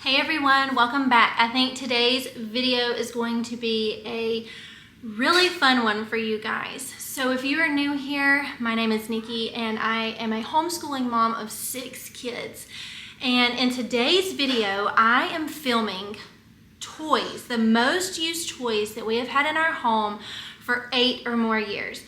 Hey everyone, welcome back. I think today's video is going to be a really fun one for you guys. So if you are new here, my name is Nikki and I am a homeschooling mom of 6 kids. And in today's video, I am filming toys, the most used toys that we have had in our home for 8 or more years.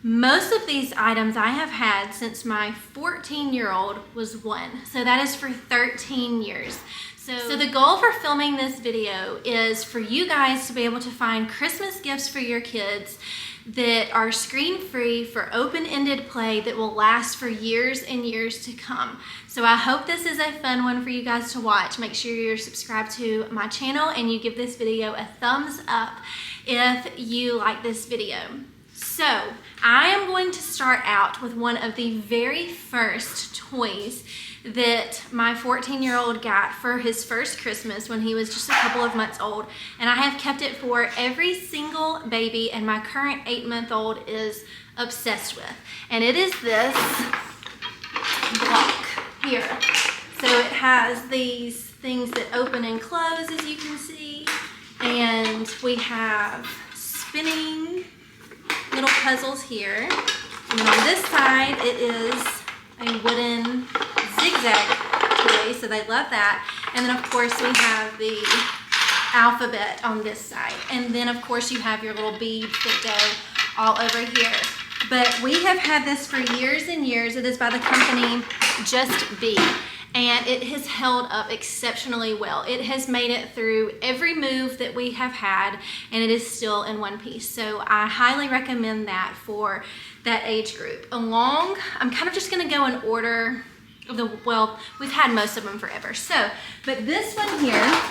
Most of these items I have had since my 14-year-old was 1. So that is for 13 years. So the goal for filming this video is for you guys to be able to find Christmas gifts for your kids that are screen-free for open-ended play that will last for years and years to come. So I hope this is a fun one for you guys to watch. Make sure you're subscribed to my channel and you give this video a thumbs up if you like this video. So I am going to start out with one of the very first toys that my 14-year-old got for his first Christmas when he was just a couple of months old, and I have kept it for every single baby, and my current 8-month-old is obsessed with, and it is this block here. So it has these things that open and close, as you can see, and we have spinning little puzzles here, and then on this side it is a wooden zigzag toy, so they love that. And then of course we have the alphabet on this side, and then of course you have your little beads that go all over here. But we have had this for years and years. It is by the company Just Be, and it has held up exceptionally well. It has made it through every move that we have had, and it is still in one piece. So I highly recommend that for that age group. I'm kind of just gonna go in order of well, we've had most of them forever. So, but this one here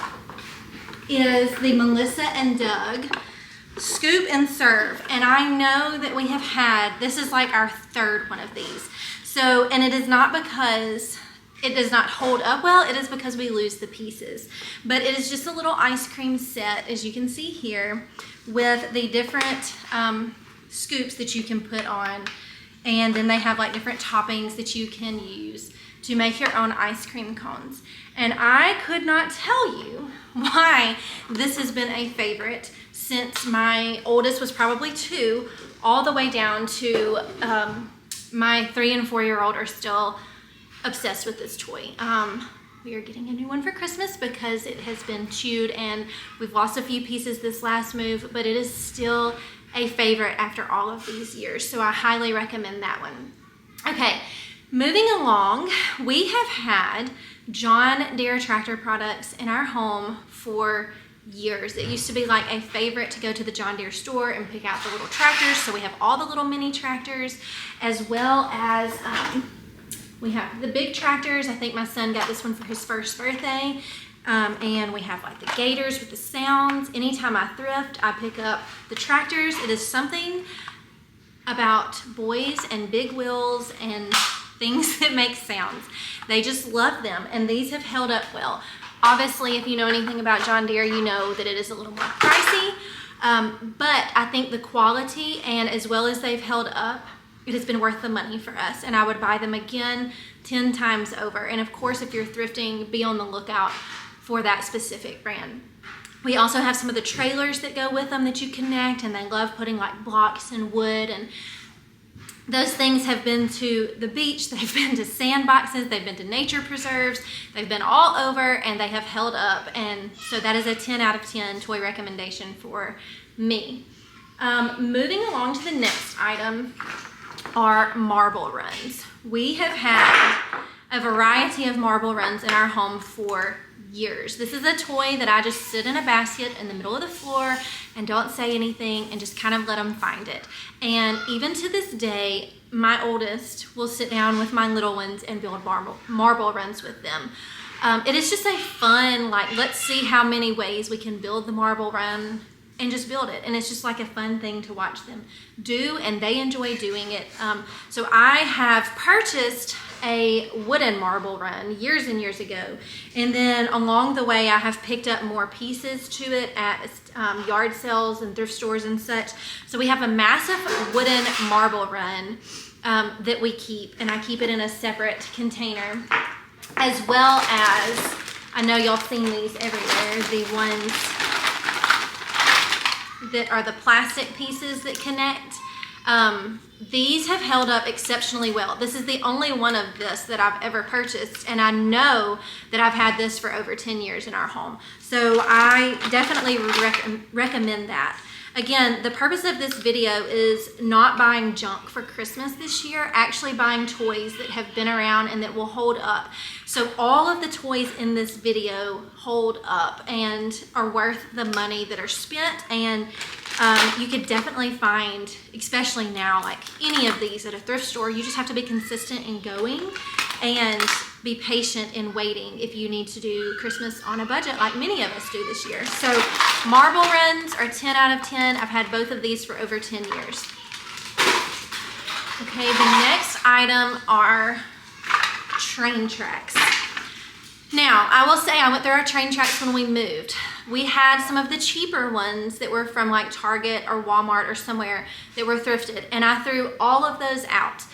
is the Melissa and Doug Scoop and Serve. And I know that we have had, this is like our 3rd one of these. So, and it is not because it does not hold up well, it is because we lose the pieces. But it is just a little ice cream set, as you can see here, with the different scoops that you can put on, and then they have like different toppings that you can use to make your own ice cream cones. And I could not tell you why this has been a favorite since my oldest was probably 2, all the way down to my 3 and 4-year-old are still obsessed with this toy. We are getting a new one for Christmas because it has been chewed and we've lost a few pieces this last move, but it is still a favorite after all of these years. So I highly recommend that one. Okay, moving along, we have had John Deere tractor products in our home for years. It used to be like a favorite to go to the John Deere store and pick out the little tractors. So we have all the little mini tractors, as well as we have the big tractors. I think my son got this one for his first birthday. And we have like the gators with the sounds. Anytime I thrift, I pick up the tractors. It is something about boys and big wheels and things that make sounds. They just love them, and these have held up well. Obviously, if you know anything about John Deere, you know that it is a little more pricey, but I think the quality, and as well as they've held up, it has been worth the money for us, and I would buy them again 10 times over. And of course, if you're thrifting, be on the lookout for that specific brand. We also have some of the trailers that go with them that you connect, and they love putting like blocks and wood, and those things have been to the beach, they've been to sandboxes, they've been to nature preserves, they've been all over, and they have held up. And so that is a 10 out of 10 toy recommendation for me. Moving along to the next item are marble runs. We have had a variety of marble runs in our home for years. This is a toy that I just sit in a basket in the middle of the floor and don't say anything and just kind of let them find it. And even to this day, my oldest will sit down with my little ones and build marble runs with them. It is just a fun, like, let's see how many ways we can build the marble run and just build it. And it's just like a fun thing to watch them do, and they enjoy doing it. So I have purchased a wooden marble run years and years ago, and then along the way I have picked up more pieces to it at yard sales and thrift stores and such. So we have a massive wooden marble run that we keep, and I keep it in a separate container, as well as I know y'all seen these everywhere. The ones that are the plastic pieces that connect. These have held up exceptionally well. This is the only one of this that I've ever purchased, and I know that I've had this for over 10 years in our home. So I definitely recommend that. Again, the purpose of this video is not buying junk for Christmas this year, actually buying toys that have been around and that will hold up. So all of the toys in this video hold up and are worth the money that are spent, and you could definitely find, especially now, like any of these at a thrift store. You just have to be consistent in going and be patient in waiting if you need to do Christmas on a budget like many of us do this year. So marble runs are 10 out of 10. I've had both of these for over 10 years. Okay, the next item are train tracks. Now, I will say I went through our train tracks when we moved. We had some of the cheaper ones that were from like Target or Walmart or somewhere that were thrifted, and I threw all of those out.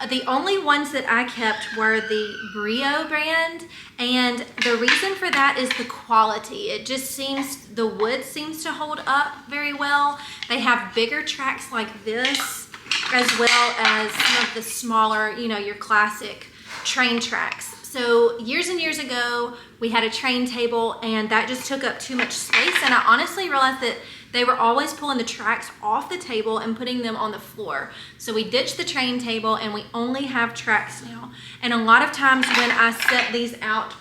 The only ones that I kept were the Brio brand, and the reason for that is the quality. It just seems, the wood seems to hold up very well. They have bigger tracks like this, as well as some of the smaller, you know, your classic train tracks. So years and years ago, we had a train table, and that just took up too much space, and I honestly realized that they were always pulling the tracks off the table and putting them on the floor. So we ditched the train table and we only have tracks now. And a lot of times when I set these out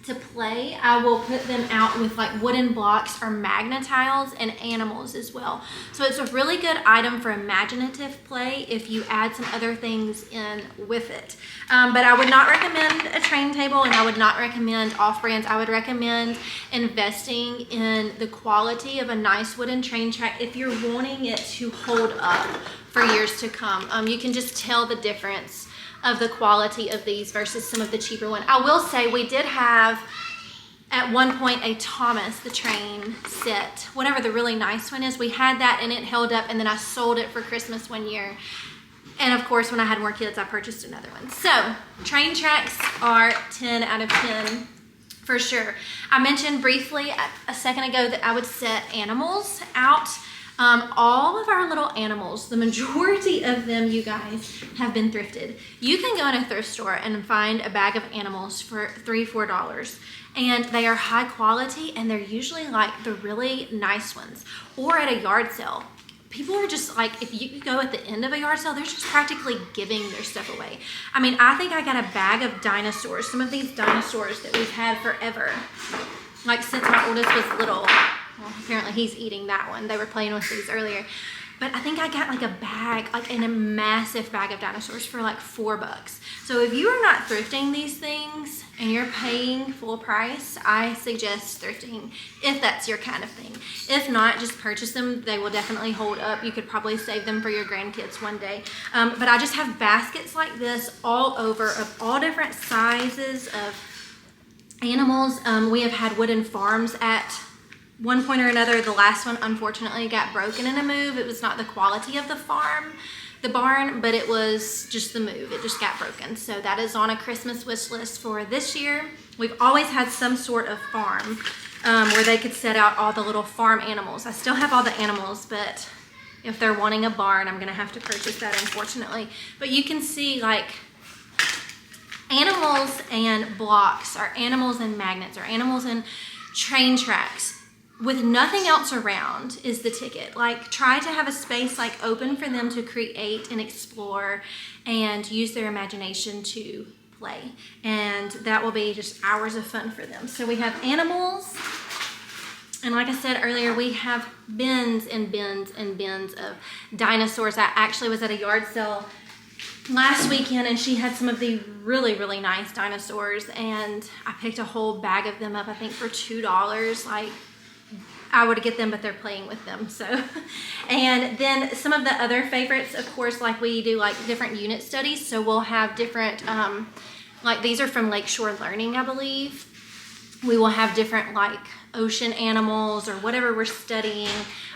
to play, I will put them out with like wooden blocks or magnet tiles and animals as well. So it's a really good item for imaginative play if you add some other things in with it. But I would not recommend a train table, and I would not recommend off-brands. I would recommend investing in the quality of a nice wooden train track if you're wanting it to hold up for years to come. You can just tell the difference of the quality of these versus some of the cheaper one. I will say we did have at one point a Thomas the Train set, whatever the really nice one is. We had that and it held up, and then I sold it for Christmas one year. And of course, when I had more kids, I purchased another one. So train tracks are 10 out of 10 for sure. I mentioned briefly a second ago that I would set animals out. All of our little animals, the majority of them, you guys, have been thrifted. You can go in a thrift store and find a bag of animals for $3, $4. And they are high quality, and they're usually like the really nice ones. Or at a yard sale. People are just like, if you go at the end of a yard sale, they're just practically giving their stuff away. I mean, I think I got a bag of dinosaurs. Some of these dinosaurs that we've had forever. Like since my oldest was little. Well, apparently he's eating that one. They were playing with these earlier. But I think I got like a bag, like in a massive bag of dinosaurs for like $4. So if you are not thrifting these things and you're paying full price, I suggest thrifting if that's your kind of thing. If not, just purchase them. They will definitely hold up. You could probably save them for your grandkids one day. But I just have baskets like this all over of all different sizes of animals. We have had wooden farms at one point or another. The last one unfortunately got broken in a move. It was not the quality of the barn, but it was just the move. It just got broken. So that is on a Christmas wish list for this year. We've always had some sort of farm where they could set out all the little farm animals. I still have all the animals, but if they're wanting a barn, I'm gonna have to purchase that, unfortunately. But you can see like animals and blocks, or animals and magnets, or animals and train tracks with nothing else around is the ticket. Like, try to have a space like open for them to create and explore and use their imagination to play. And that will be just hours of fun for them. So we have animals. And like I said earlier, we have bins and bins and bins of dinosaurs. I actually was at a yard sale last weekend, and she had some of the really, really nice dinosaurs, and I picked a whole bag of them up, I think for $2. Like, I would get them, but they're playing with them. So, and then some of the other favorites, of course, like we do like different unit studies. So we'll have different, like these are from Lakeshore Learning, I believe. We will have different like ocean animals or whatever we're studying.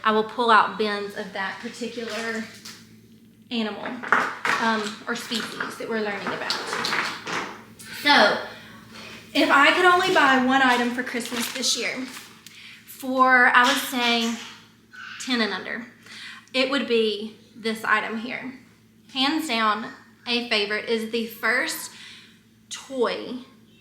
I will pull out bins of that particular animal or species that we're learning about. So If I could only buy one item for Christmas this year, for, I would say, 10 and under, it would be this item here. Hands down, a favorite is the first toy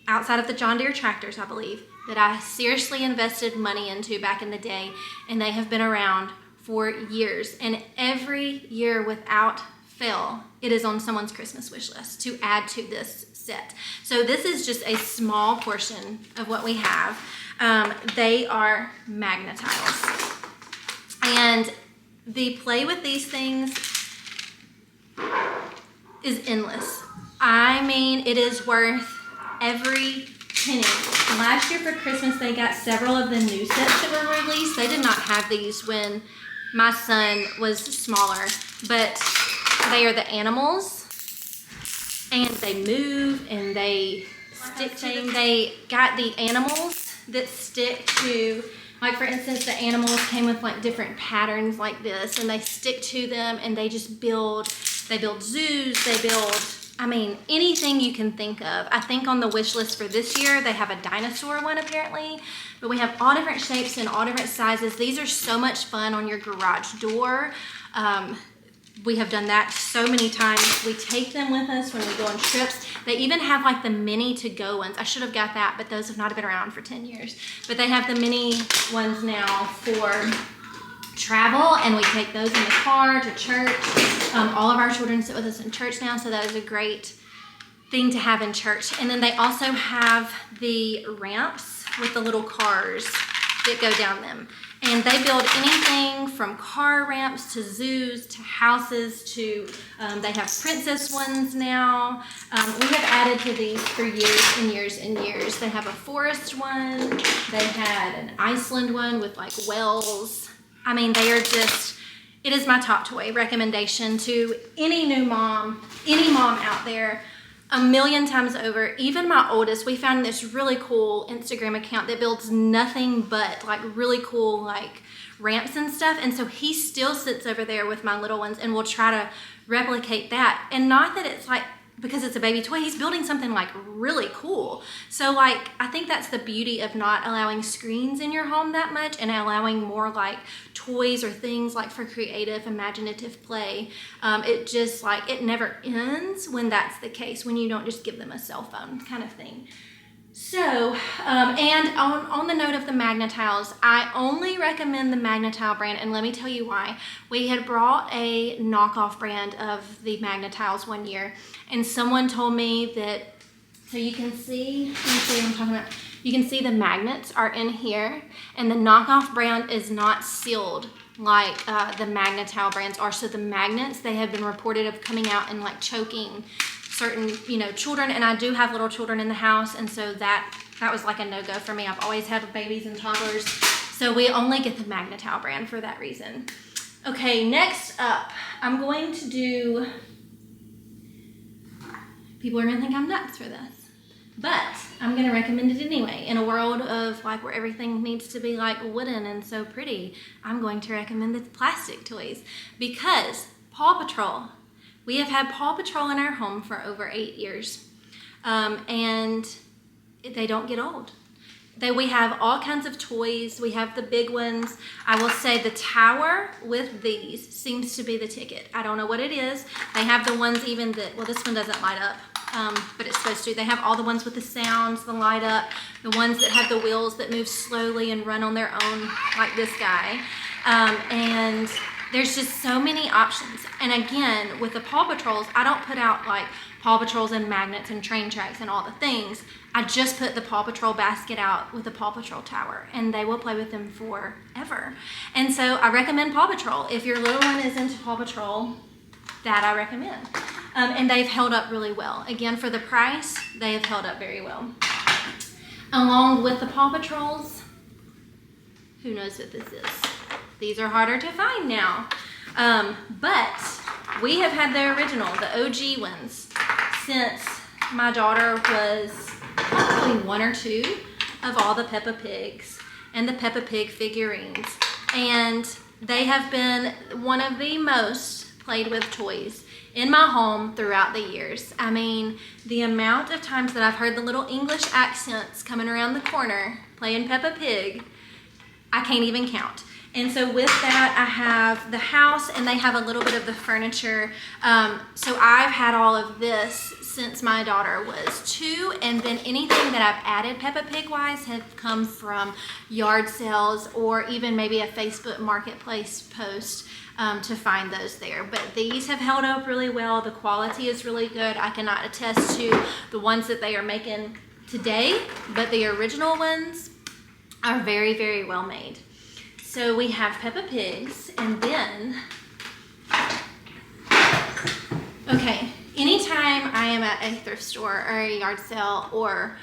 outside of the John Deere tractors, I believe, that I seriously invested money into back in the day, and they have been around for years. And every year without fail, it is on someone's Christmas wish list to add to this set. So this is just a small portion of what we have. They are magnet tiles. And the play with these things is endless. I mean, it is worth every penny. Last year for Christmas, they got several of the new sets that were released. They did not have these when my son was smaller, but they are the animals, and they move, and they stick to, they got the animals that stick to, like for instance, the animals came with like different patterns like this, and they stick to them, and they just build, they build zoos, they build, I mean, anything you can think of. I think on the wish list for this year, they have a dinosaur one apparently, but we have all different shapes and all different sizes. These are so much fun on your garage door. We have done that so many times. We take them with us when we go on trips. They even have like the mini to-go ones. I should have got that, but those have not been around for 10 years. But they have the mini ones now for travel, and we take those in the car to church. All of our children sit with us in church now, so that is a great thing to have in church. And then they also have the ramps with the little cars that go down them. And they build anything from car ramps to zoos to houses to, they have princess ones now. We have added to these for years and years and years. They have a forest one. They had an Iceland one with like wells. I mean, they are just, it is my top toy recommendation to any new mom, any mom out there. A million times over. Even my oldest, we found this really cool Instagram account that builds nothing but like really cool like ramps and stuff, and so he still sits over there with my little ones, and we'll try to replicate that. And not that it's like because it's a baby toy, he's building something like really cool. So like I think that's the beauty of not allowing screens in your home that much and allowing more like toys or things like for creative imaginative play. It just like it never ends when that's the case, when you don't just give them a cell phone kind of thing. So and on the note of the Magnetiles, I only recommend the Magnetile brand, and let me tell you why. We had brought a knockoff brand of the Magnetiles one year, and someone told me that, so you can see, let me see what I'm talking about. You can see the magnets are in here, and the knockoff brand is not sealed like the Magnetile brands are. So the magnets, they have been reported of coming out and like choking certain, you know, children, and I do have little children in the house, and so that was like a no-go for me. I've always had babies and toddlers, so we only get the Magnetile brand for that reason. Okay, next up, I'm going to do, people are gonna think I'm nuts for this, but I'm gonna recommend it anyway. In a world of like where everything needs to be like wooden and so pretty, I'm going to recommend the plastic toys, because Paw Patrol, we have had Paw Patrol in our home for over 8 years, and they don't get old. We have all kinds of toys. We have the big ones. I will say the tower with these seems to be the ticket. I don't know what it is. They have the ones even that, well, this one doesn't light up, but it's supposed to. They have all the ones with the sounds, the light up, the ones that have the wheels that move slowly and run on their own, like this guy, and there's just so many options. And again, with the Paw Patrols, I don't put out like Paw Patrols and magnets and train tracks and all the things. I just put the Paw Patrol basket out with the Paw Patrol tower, and they will play with them forever. And so I recommend Paw Patrol. If your little one is into Paw Patrol, that I recommend. And they've held up really well. Again, for the price, they have held up very well. Along with the Paw Patrols, who knows what this is? These are harder to find now. But we have had the original, the OG ones, since my daughter was probably 1 or 2 of all the Peppa Pigs and the Peppa Pig figurines. And they have been one of the most played with toys in my home throughout the years. I mean, the amount of times that I've heard the little English accents coming around the corner playing Peppa Pig, I can't even count. And so with that, I have the house, and they have a little bit of the furniture. So I've had all of this since my daughter was 2, and then anything that I've added Peppa Pig wise have come from yard sales or even maybe a Facebook marketplace post to find those there. But these have held up really well. The quality is really good. I cannot attest to the ones that they are making today, but the original ones are very, very well made. So we have Peppa Pigs, and then, okay, anytime I am at a thrift store or a yard sale or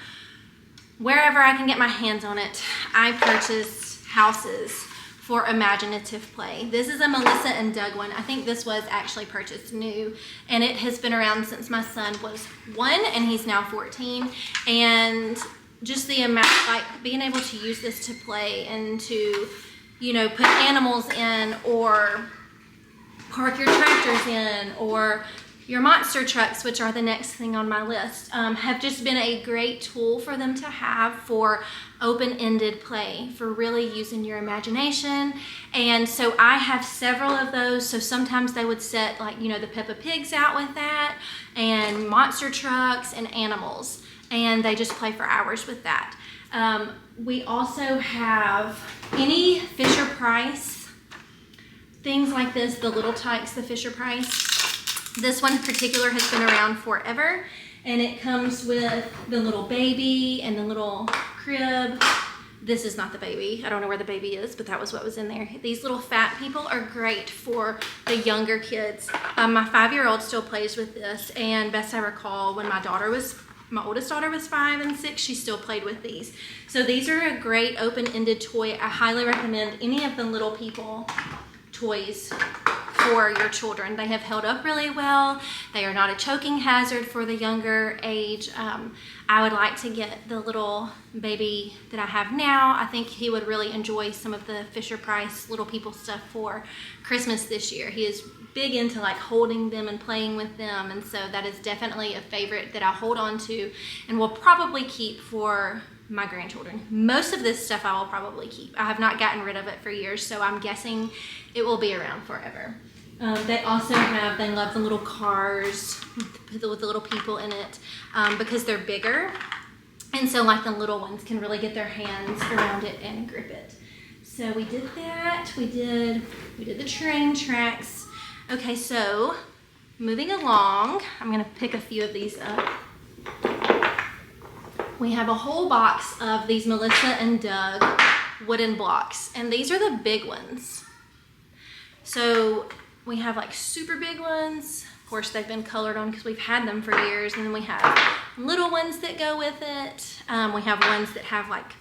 wherever I can get my hands on it, I purchase houses for imaginative play. This is a Melissa and Doug one. I think this was actually purchased new, and it has been around since my son was 1 and he's now 14. And just the amount, like being able to use this to play and to, you know, put animals in or park your tractors in or your monster trucks, which are the next thing on my list, have just been a great tool for them to have for open-ended play, for really using your imagination. And so I have several of those. So sometimes they would set, like, you know, the Peppa Pigs out with that, and monster trucks and animals, and they just play for hours with that. We also have any Fisher Price, things like this, the little tykes, the Fisher Price. This one in particular has been around forever, and it comes with the little baby and the little crib. This is not the baby. I don't know where the baby is, but that was what was in there. These little fat people are great for the younger kids. My 5-year-old still plays with this, and best I recall, when my oldest daughter was 5 and 6, she still played with these. So these are a great open-ended toy. I highly recommend any of the little people toys for your children. They have held up really well. They are not a choking hazard for the younger age. I would like to get the little baby that I have now. I think he would really enjoy some of the Fisher Price little people stuff for Christmas this year. He is big into like holding them and playing with them, and so that is definitely a favorite that I hold on to and will probably keep for my grandchildren. Most of this stuff I will probably keep. I have not gotten rid of it for years, so I'm guessing it will be around forever. They also have, they love the little cars with the little people in it because they're bigger. And so like the little ones can really get their hands around it and grip it. So we did that. We did the train tracks. Okay, so moving along, I'm gonna pick a few of these up. We have a whole box of these Melissa and Doug wooden blocks, and these are the big ones. So we have like super big ones. Of course, they've been colored on because we've had them for years. And then we have little ones that go with it. We have ones that have like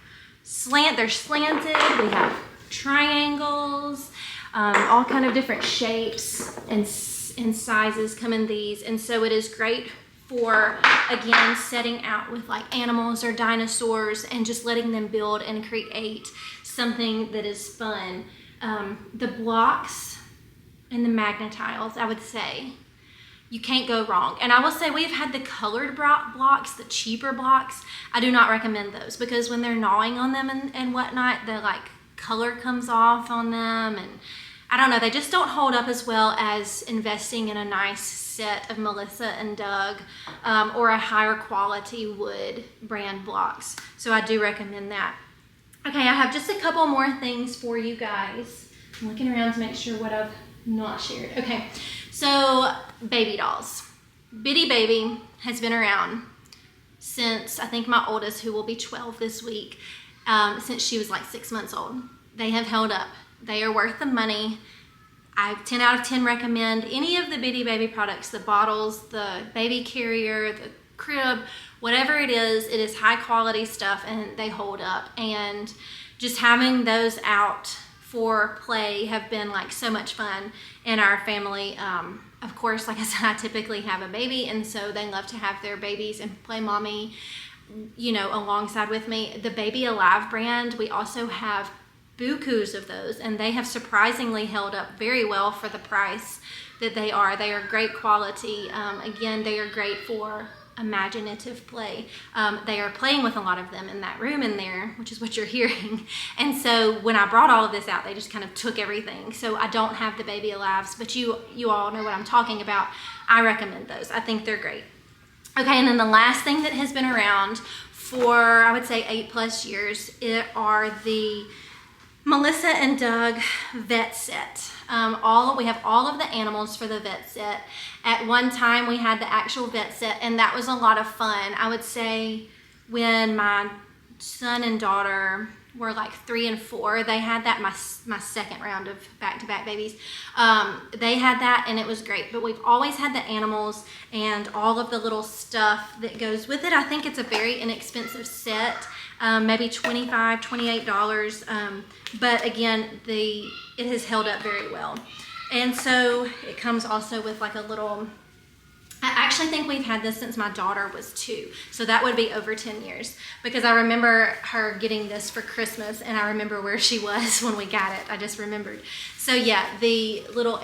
they're slanted. We have triangles, all kind of different shapes and sizes come in these. And so it is great for, again, setting out with like animals or dinosaurs and just letting them build and create something that is fun. The blocks and the magnetiles, I would say, you can't go wrong. And I will say we've had the colored blocks, the cheaper blocks. I do not recommend those because when they're gnawing on them and whatnot, the like color comes off on them, and I don't know, they just don't hold up as well as investing in a nice set of Melissa and Doug or a higher quality wood brand blocks. So I do recommend that. Okay, I have just a couple more things for you guys. I'm looking around to make sure what I've not shared. Okay, so baby dolls. Bitty Baby has been around since, I think my oldest, who will be 12 this week, since she was like 6 months old. They have held up. They are worth the money. I 10 out of 10 recommend any of the Bitty Baby products, the bottles, the baby carrier, the crib, whatever it is high quality stuff and they hold up. And just having those out for play have been like so much fun in our family. Of course, like I said, I typically have a baby, and so they love to have their babies and play mommy, you know, alongside with me. The Baby Alive brand, we also have bukus of those, and they have surprisingly held up very well for the price that they are. They are great quality. Again, they are great for imaginative play. They are playing with a lot of them in that room in there, which is what you're hearing. And so when I brought all of this out, they just kind of took everything. So I don't have the Baby Alives, but you all know what I'm talking about. I recommend those. I think they're great. Okay, and then the last thing that has been around for, I would say, 8+ years, are the Melissa and Doug vet set. We have all of the animals for the vet set. At one time we had the actual vet set, and that was a lot of fun. I would say when my son and daughter were like 3 and 4, they had that, my second round of back-to-back babies. They had that, and it was great. But we've always had the animals and all of the little stuff that goes with it. I think it's a very inexpensive set, maybe $25, $28. But again, it has held up very well. And so it comes also with like a little, I actually think we've had this since my daughter was 2. So that would be over 10 years, because I remember her getting this for Christmas, and I remember where she was when we got it. I just remembered. So yeah, the little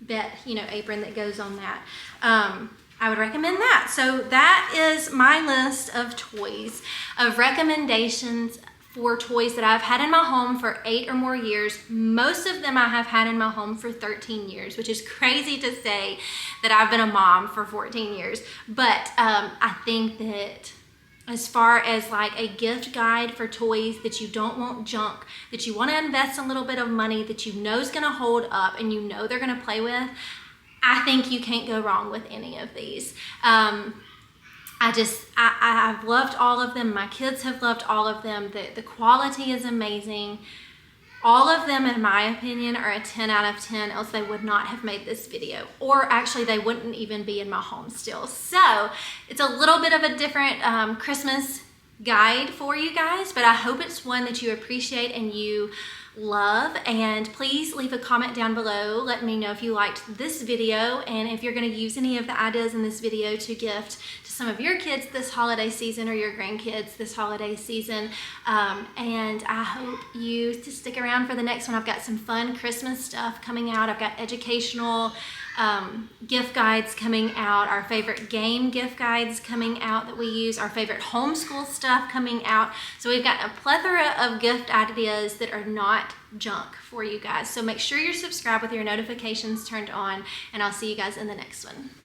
vet, apron that goes on that. I would recommend that. So that is my list of toys, of recommendations for toys that I've had in my home for 8 or more years. Most of them I have had in my home for 13 years, which is crazy to say that I've been a mom for 14 years. But I think that as far as like a gift guide for toys that you don't want junk, that you want to invest a little bit of money that you know is going to hold up and you know they're going to play with, I think you can't go wrong with any of these. I've loved all of them. My kids have loved all of them. The quality is amazing. All of them, in my opinion, are a 10 out of 10, else they would not have made this video. Or actually, they wouldn't even be in my home still. So it's a little bit of a different Christmas guide for you guys, but I hope it's one that you appreciate and you love. And please leave a comment down below. Let me know if you liked this video and if you're going to use any of the ideas in this video to gift to some of your kids this holiday season or your grandkids this holiday season. And I hope you to stick around for the next one. I've got some fun Christmas stuff coming out. I've got educational gift guides coming out, our favorite game gift guides coming out that we use, our favorite homeschool stuff coming out. So we've got a plethora of gift ideas that are not junk for you guys. So make sure you're subscribed with your notifications turned on, and I'll see you guys in the next one.